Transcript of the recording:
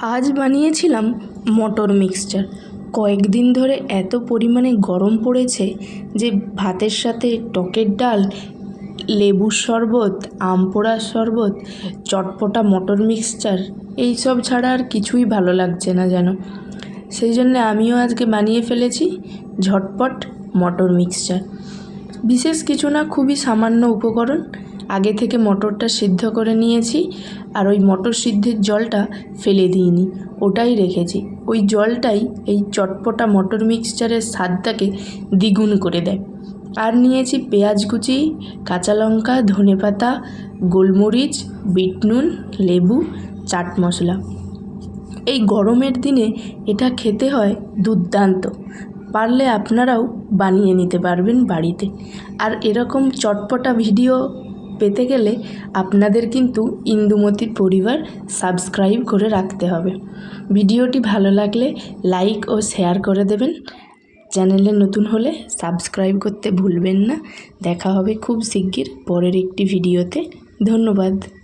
আজ বানিয়েছিলাম মটর মিক্সচার। কয়েকদিন ধরে এত পরিমাণে গরম পড়েছে যে ভাতের সাথে টকের ডাল, লেবুর শরবত, আম পোড়ার শরবত, চটপটা মটর মিক্সচার এইসব ছাড়া আর কিছুই ভালো লাগছে না যেন। সেই জন্যে আমিও আজকে বানিয়ে ফেলেছি ঝটপট মটর মিক্সচার। বিশেষ কিছু না, খুবই সামান্য উপকরণ। আগে থেকে মটরটা সিদ্ধ করে নিয়েছি, আর ওই মটর সিদ্ধের জলটা ফেলে দিইনি, ওটাই রেখেছি। ওই জলটাই এই চটপটা মটর মিক্সচারের স্বাদটাকে দ্বিগুণ করে দেয়। আর নিয়েছি পেঁয়াজ কুচি, কাঁচা লঙ্কা, ধনেপাতা, গোলমরিচ, বিট নুন, লেবু, চাট মশলা। এই গরমের দিনে এটা খেতে হয় দুর্দান্ত। পারলে আপনারাও বানিয়ে নিতে পারবেন বাড়িতে। আর এরকম চটপটা ভিডিও পেতে গেলে আপনাদের কিন্তু ইন্দুমতির পরিবার সাবস্ক্রাইব করে রাখতে হবে। ভিডিওটি ভালো লাগলে লাইক ও শেয়ার করে দেবেন। চ্যানেলে নতুন হলে সাবস্ক্রাইব করতে ভুলবেন না। দেখা হবে খুব শিগগির পরের একটি ভিডিওতে। ধন্যবাদ।